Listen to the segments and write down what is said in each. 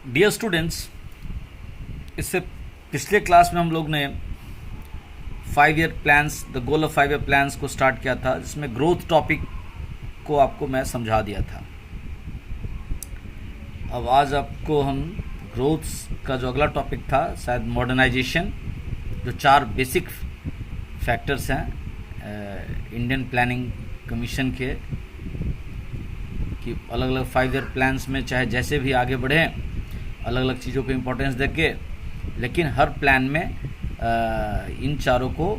Dear students, इससे पिछले class में हम लोग ने 5 year plans, the goal of 5 year plans को स्टार्ट किया था, जिसमें ग्रोथ टॉपिक को आपको मैं समझा दिया था। अब आज आपको हम ग्रोथ का जो अगला टॉपिक था, शायद मॉडर्नाइजेशन, जो 4 बेसिक फैक्टर्स हैं इंडियन प्लानिंग कमीशन के, कि अलग अलग 5 ईयर प्लान्स में चाहे जैसे भी आगे बढ़ें, अलग अलग चीज़ों को इम्पोर्टेंस देके, लेकिन हर प्लान में इन चारों को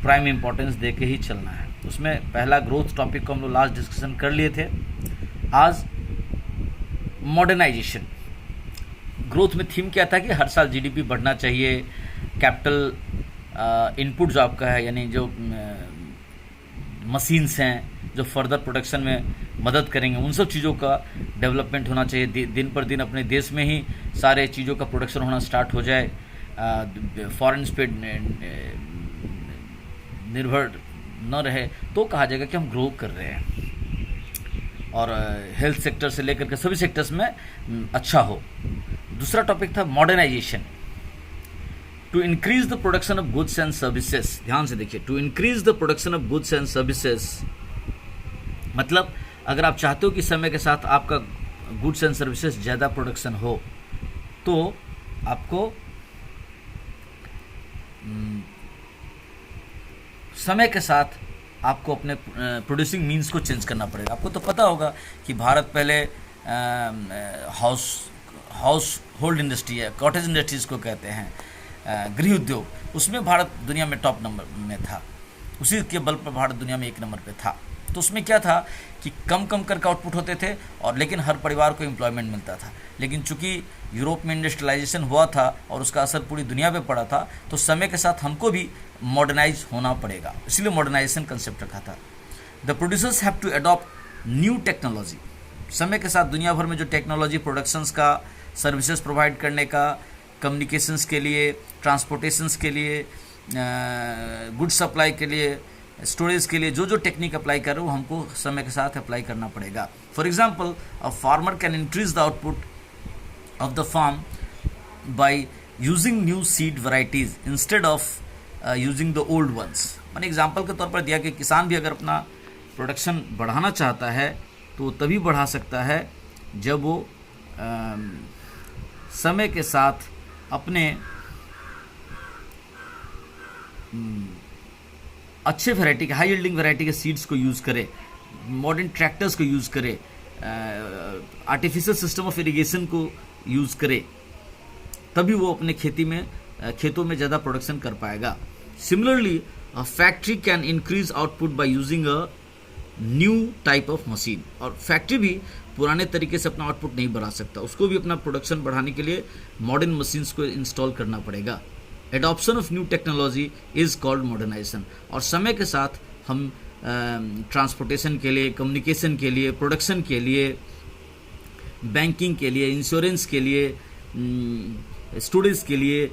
प्राइम इम्पोर्टेंस दे के ही चलना है। उसमें पहला ग्रोथ टॉपिक को हम लोग लास्ट डिस्कशन कर लिए थे। आज मॉडर्नाइजेशन। ग्रोथ में थीम क्या था कि हर साल जीडीपी बढ़ना चाहिए, कैपिटल इनपुट जो आपका है, यानी जो मशीन्स हैं जो फर्दर प्रोडक्शन में मदद करेंगे, उन सब चीज़ों का डेवलपमेंट होना चाहिए। दिन पर दिन अपने देश में ही सारे चीज़ों का प्रोडक्शन होना स्टार्ट हो जाए, फॉरेन पे निर्भर न रहे, तो कहा जाएगा कि हम ग्रो कर रहे हैं और हेल्थ सेक्टर से लेकर के सभी सेक्टर्स में अच्छा हो। दूसरा टॉपिक था modernisation. To increase the production of goods and services. ध्यान से देखिए, to increase the production of goods and services मतलब अगर आप चाहते हो कि समय के साथ आपका गुड्स एंड सर्विसेज ज़्यादा प्रोडक्शन हो, तो आपको समय के साथ आपको अपने प्रोड्यूसिंग मीन्स को चेंज करना पड़ेगा। आपको तो पता होगा कि भारत पहले हाउस होल्ड इंडस्ट्री है, कॉटेज इंडस्ट्रीज को कहते हैं, गृह उद्योग, उसमें भारत दुनिया में टॉप नंबर में था। उसी के बल पर भारत दुनिया में 1 नंबर पे था। तो उसमें क्या था कि कम करके आउटपुट होते थे, और लेकिन हर परिवार को एम्प्लॉयमेंट मिलता था। लेकिन चूंकि यूरोप में इंडस्ट्रियलाइजेशन हुआ था और उसका असर पूरी दुनिया पे पड़ा था, तो समय के साथ हमको भी मॉडर्नाइज होना पड़ेगा, इसलिए मॉडर्नाइजेशन कंसेप्ट रखा था। The producers have to adopt new technology. समय के साथ दुनिया भर में जो टेक्नोलॉजी प्रोडक्शंस का, सर्विसेज प्रोवाइड करने का, कम्युनिकेशंस के लिए, ट्रांसपोर्टेशंस के लिए, गुड सप्लाई के लिए, स्टोरेज के लिए जो टेक्निक अप्लाई कर रहे हो, हमको समय के साथ अप्लाई करना पड़ेगा। For example, a farmer can increase the output of the farm by using new seed varieties instead of using the old ones. मैंने एग्जाम्पल के तौर पर दिया कि किसान भी अगर अपना प्रोडक्शन बढ़ाना चाहता है तो वो तभी बढ़ा सकता है जब वो समय के साथ अपने अच्छे वैरायटी के, हाई यील्डिंग वैरायटी के सीड्स को यूज़ करे, मॉडर्न ट्रैक्टर्स को यूज़ करे, आर्टिफिशियल सिस्टम ऑफ इरिगेशन को यूज़ करे, तभी वो अपने खेतों में ज़्यादा प्रोडक्शन कर पाएगा। Similarly, a factory can increase output by using a new type of machine. और फैक्ट्री भी पुराने तरीके से अपना आउटपुट नहीं बढ़ा सकता, उसको भी अपना प्रोडक्शन बढ़ाने के लिए मॉडर्न मशीन्स को इंस्टॉल करना पड़ेगा। Adoption of new technology is called modernisation. और समय के साथ हम ट्रांसपोर्टेशन के लिए, कम्युनिकेशन के लिए, प्रोडक्शन के लिए, बैंकिंग के लिए, इंश्योरेंस के लिए, स्टोरेज के लिए,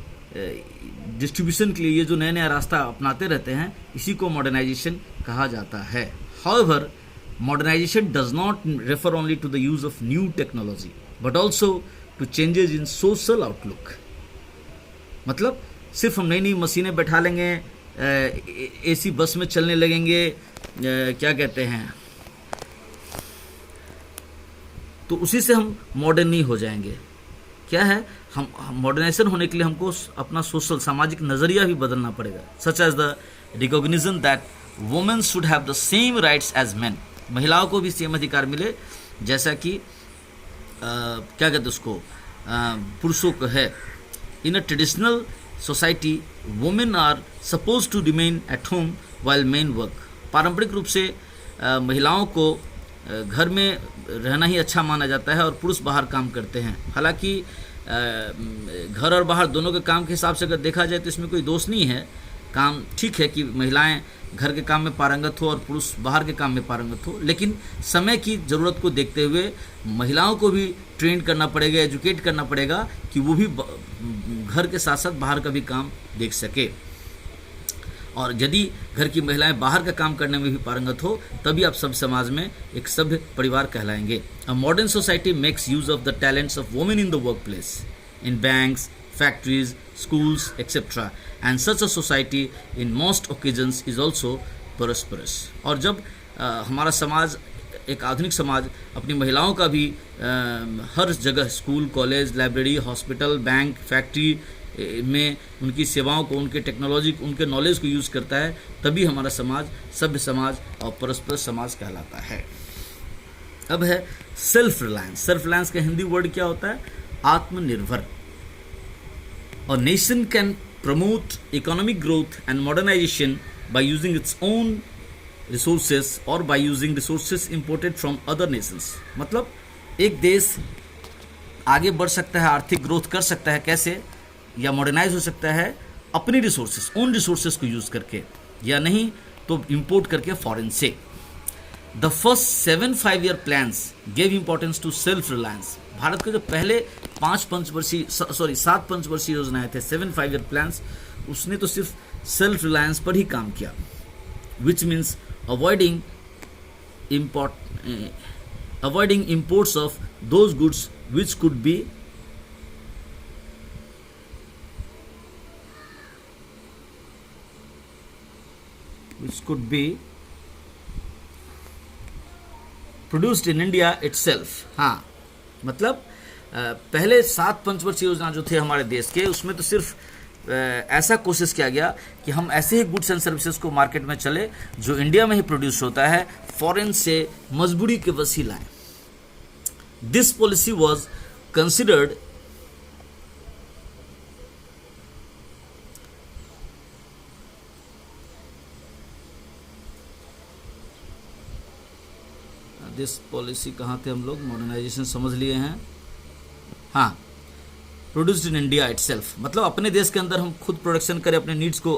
डिस्ट्रीब्यूशन के लिए, ये जो नया नया रास्ता अपनाते रहते हैं, इसी को मॉडर्नाइजेशन कहा जाता है। However, modernization does not refer only to the use of new technology, but also to changes in social outlook. मतलब सिर्फ हम नई नई मशीनें बैठा लेंगे, एसी बस में चलने लगेंगे, क्या कहते हैं, तो उसी से हम मॉडर्न नहीं हो जाएंगे। क्या है, हम मॉडर्नाइजेशन होने के लिए हमको अपना सोशल, सामाजिक नज़रिया भी बदलना पड़ेगा। Such as the recognition that women should have the same rights as man. महिलाओं को भी सेम अधिकार मिले जैसा कि क्या कहते उसको, पुरुषों को है। In a traditional society women are suppose to remain at home while men work. पारंपरिक रूप से महिलाओं को घर में रहना ही अच्छा माना जाता है और पुरुष बाहर काम करते हैं। हालांकि घर और बाहर दोनों के काम के हिसाब से अगर देखा जाए तो इसमें कोई दोष नहीं है। काम ठीक है कि महिलाएं घर के काम में पारंगत हो और पुरुष बाहर के काम में पारंगत हो, लेकिन समय की ज़रूरत को देखते हुए महिलाओं को भी ट्रेन करना पड़ेगा, एजुकेट करना पड़ेगा कि वो भी घर के साथ साथ बाहर का भी काम देख सके। और यदि घर की महिलाएं बाहर का काम करने में भी पारंगत हो तभी आप सब समाज में एक सभ्य परिवार कहलाएंगे। A modern society makes use of the talents of women in the workplace, in banks, factories, schools, etc. And such a society in most occasions is also prosperous. और जब हमारा समाज, एक आधुनिक समाज, अपनी महिलाओं का भी हर जगह school, college, library, hospital, bank, factory में उनकी सेवाओं को, उनके टेक्नोलॉजी, उनके नॉलेज को यूज़ करता है, तभी हमारा समाज सभ्य समाज और परस्पर समाज कहलाता है। अब है सेल्फ रिलायंस। सेल्फ रिलायंस का हिंदी वर्ड क्या होता है? आत्मनिर्भर। A nation can promote economic growth and modernization by using its own resources or by using resources imported from other nations. मतलब एक देश आगे बढ़ सकता है, आर्थिक ग्रोथ कर सकता है कैसे, या मॉडर्नाइज हो सकता है अपनी रिसोर्सेस, ओन रिसोर्सेस को यूज़ करके, या नहीं तो इंपोर्ट करके फॉरेन से। The first 7 5-year plans gave importance to self reliance. Bharat के जो पहले 7 पंचवर्षीय योजनाएं थे, 7 5-year प्लान्स, उसने तो सिर्फ सेल्फ रिलायंस पर ही काम किया, which means avoiding imports of those goods which could be produced in India itself. हाँ, मतलब पहले 7 पंचवर्षीय योजना जो थे हमारे देश के, उसमें तो सिर्फ ऐसा कोशिश किया गया कि हम ऐसे ही गुड्स एंड सर्विसेज को मार्केट में चले जो इंडिया में ही प्रोड्यूस होता है, फॉरेन से मजबूरी के वश ही लाएं। This policy was considered this policy कहाँ थे हम लोग, मॉडर्नाइजेशन समझ लिए हैं। हाँ, प्रोड्यूस्ड इन इंडिया इटसेल्फ, मतलब अपने देश के अंदर हम खुद प्रोडक्शन करें, अपने नीड्स को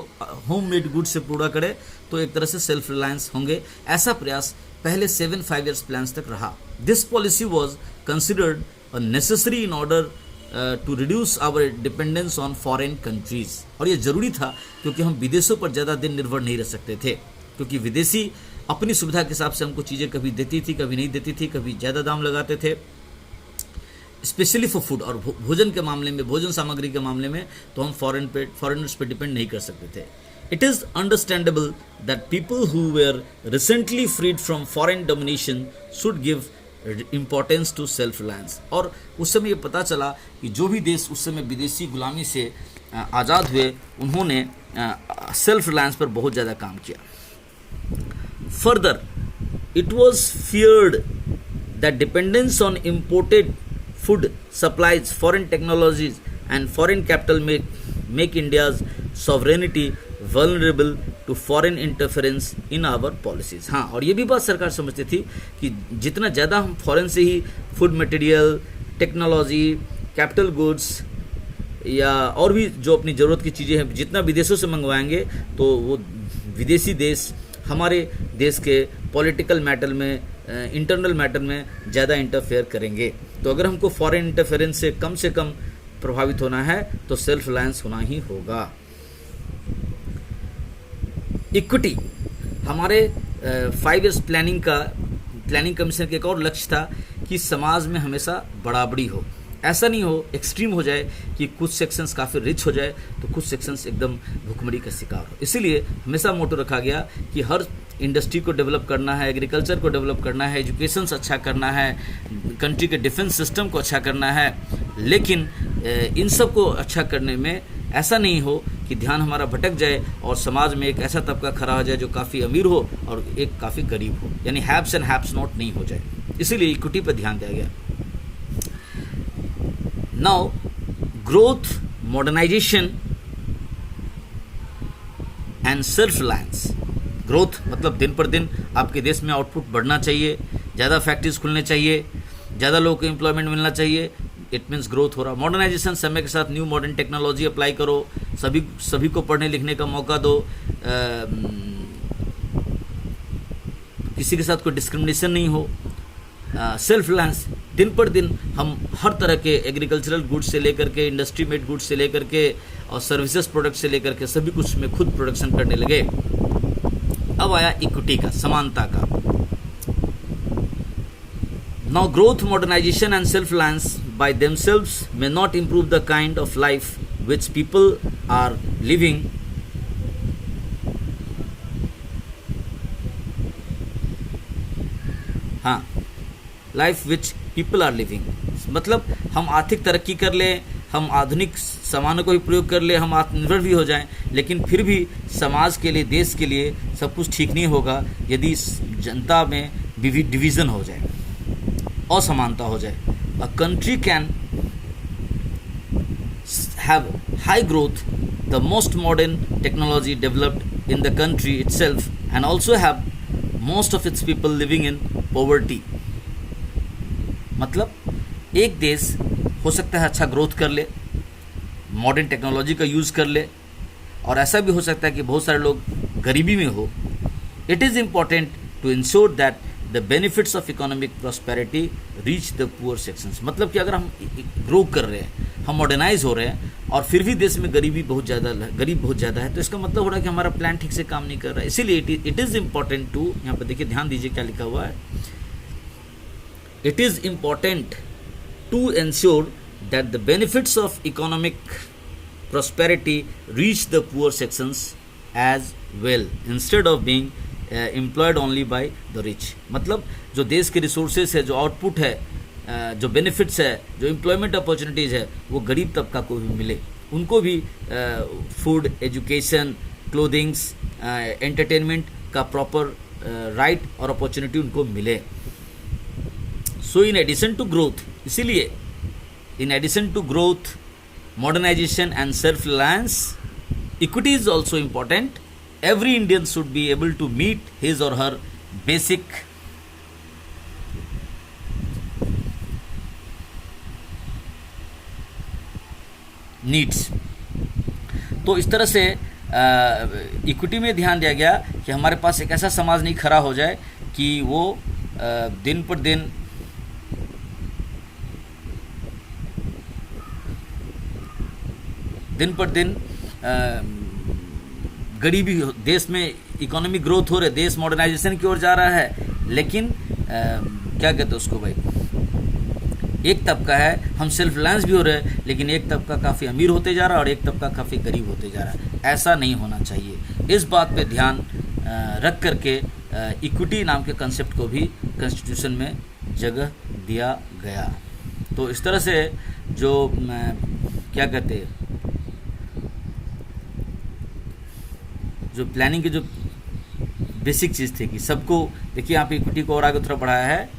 होम मेड गुड्स से पूरा करें, तो एक तरह से सेल्फ रिलायंस होंगे। ऐसा प्रयास पहले 7 5 years प्लान्स तक रहा। This policy was considered a necessary in order to reduce our dependence on foreign countries. और ये ज़रूरी था क्योंकि हम विदेशों पर ज़्यादा दिन निर्भर नहीं रह सकते थे, क्योंकि विदेशी अपनी सुविधा के हिसाब से हमको चीज़ें कभी देती थी, कभी नहीं देती थी, कभी ज़्यादा दाम लगाते थे, स्पेशली फॉर फूड। और भोजन के मामले में, भोजन सामग्री के मामले में तो हम फॉरेनर्स पे डिपेंड नहीं कर सकते थे। It is understandable that people who were recently freed from foreign domination should give importance to self reliance. और उस समय ये पता चला कि जो भी देश उस समय विदेशी गुलामी से आज़ाद हुए, उन्होंने सेल्फ रिलायंस पर बहुत ज़्यादा काम किया। Further, it was feared that dependence on imported food supplies, foreign technologies and foreign capital make India's sovereignty vulnerable to foreign interference in our policies. हाँ, और ये भी बात सरकार समझती थी कि जितना ज़्यादा हम फॉरेन से ही food material, technology, capital goods या और भी जो अपनी ज़रूरत की चीज़ें हैं, जितना विदेशों से मंगवाएंगे तो वो विदेशी देश हमारे देश के पॉलिटिकल मैटर में, इंटरनल मैटर में ज़्यादा इंटरफेयर करेंगे। तो अगर हमको फॉरेन इंटरफेरेंस से कम प्रभावित होना है तो सेल्फ रिलायंस होना ही होगा। इक्विटी, हमारे 5 years प्लानिंग कमीशन का एक और लक्ष्य था कि समाज में हमेशा बराबरी हो। ऐसा नहीं हो, एक्सट्रीम हो जाए कि कुछ सेक्शंस काफ़ी रिच हो जाए तो कुछ सेक्शंस एकदम भुखमरी का शिकार हो। इसीलिए हमेशा मोटो रखा गया कि हर इंडस्ट्री को डेवलप करना है, एग्रीकल्चर को डेवलप करना है, एजुकेशन अच्छा करना है, कंट्री के डिफेंस सिस्टम को अच्छा करना है। लेकिन इन सब को अच्छा करने में ऐसा नहीं हो कि ध्यान हमारा भटक जाए और समाज में एक ऐसा तबका खड़ा हो जाए जो काफ़ी अमीर हो और एक काफ़ी गरीब हो, यानी हैव्स एंड हैव्स नॉट नहीं हो जाए। इसीलिए इक्विटी पर ध्यान दिया गया। Now, growth, modernization and self-reliance. Growth मतलब दिन पर दिन आपके देश में आउटपुट बढ़ना चाहिए, ज़्यादा फैक्ट्रीज खुलने चाहिए, ज़्यादा लोगों को एम्प्लॉयमेंट मिलना चाहिए, इट मीन्स ग्रोथ हो रहा। मॉडर्नाइजेशन, समय के साथ न्यू मॉडर्न टेक्नोलॉजी अप्लाई करो, सभी को पढ़ने लिखने का मौका दो, किसी के साथ कोई डिस्क्रिमिनेशन नहीं हो। सेल्फ रिलायंस, दिन पर दिन हम हर तरह के एग्रीकल्चरल गुड्स से लेकर के, इंडस्ट्री मेड गुड्स से लेकर के और सर्विसेज प्रोडक्ट से लेकर के सभी कुछ में खुद प्रोडक्शन करने लगे। अब आया इक्विटी का, समानता का। Now growth, modernisation and self reliance by themselves may not improve the kind of life which people are living, हाँ, life which people are living, मतलब हम आर्थिक तरक्की कर लें, हम आधुनिक सामानों को भी प्रयोग कर ले, हम आत्मनिर्भर भी हो जाएं, लेकिन फिर भी समाज के लिए, देश के लिए सब कुछ ठीक नहीं होगा यदि जनता में डिवीज़न हो जाए, असमानता हो जाए। A country can have high growth, the most modern technology developed in the country itself, and also have most of its people living in poverty. मतलब एक देश हो सकता है अच्छा ग्रोथ कर ले, मॉडर्न टेक्नोलॉजी का यूज़ कर ले, और ऐसा भी हो सकता है कि बहुत सारे लोग गरीबी में हो। It is important to ensure that the benefits of economic prosperity reach the poor sections. मतलब कि अगर हम ग्रो कर रहे हैं, हम मॉडर्नाइज हो रहे हैं, और फिर भी देश में गरीब बहुत ज़्यादा है, तो इसका मतलब हो रहा है कि हमारा प्लान ठीक से काम नहीं कर रहा है। इसीलिए इट इज़ इम्पॉर्टेंट टू, यहाँ पर देखिए, ध्यान दीजिए क्या लिखा हुआ है, it is important to ensure that the benefits of economic prosperity reach the poor sections as well instead of being employed only by the rich. मतलब जो देश के रिसोर्सेज है, जो आउटपुट है, जो बेनिफिट्स है, जो एम्प्लॉयमेंट अपॉर्चुनिटीज़ है, वो गरीब तबका को भी मिले, उनको भी फूड, एजुकेशन, क्लोथिंग्स, एंटरटेनमेंट का प्रॉपर राइट और अपॉर्चुनिटी उनको मिले। So in addition to growth, इसीलिए in addition to growth, modernisation and self reliance, equity is also important. Every Indian should be able to meet his or her basic needs। तो इस तरह से equity में ध्यान दिया गया कि हमारे पास एक ऐसा समाज नहीं खड़ा हो जाए कि वो दिन पर दिन गरीबी, देश में इकोनॉमिक ग्रोथ हो रही है, देश मॉडर्नाइजेशन की ओर जा रहा है, लेकिन क्या कहते हैं उसको भाई, एक तबका है, हम सेल्फ रिलायंस भी हो रहे हैं, लेकिन एक तबका काफ़ी अमीर होते जा रहा है और एक तबका काफ़ी गरीब होते जा रहा है। ऐसा नहीं होना चाहिए। इस बात पे ध्यान रख करके इक्विटी नाम के कंसेप्ट को भी कॉन्स्टिट्यूशन में जगह दिया गया। तो इस तरह से जो क्या कहते हैं, जो प्लानिंग की जो बेसिक चीज़ थी कि सबको, देखिए यहाँ पे इक्विटी को और आगे थोड़ा बढ़ाया है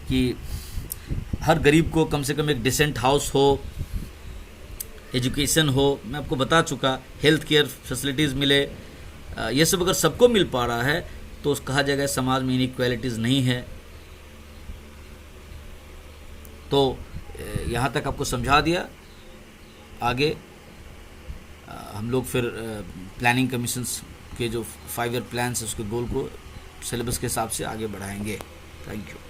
कि हर गरीब को कम से कम एक डिसेंट हाउस हो, एजुकेशन हो, मैं आपको बता चुका, हेल्थ केयर फैसिलिटीज़ मिले, ये सब अगर सबको मिल पा रहा है तो कहा जाएगा समाज में इनइक्वालिटीज़ नहीं है। तो यहाँ तक आपको समझा दिया। आगे हम लोग फिर प्लानिंग कमीशंस के जो 5 ईयर प्लान्स है उसके गोल को सिलेबस के हिसाब से आगे बढ़ाएंगे। Thank you.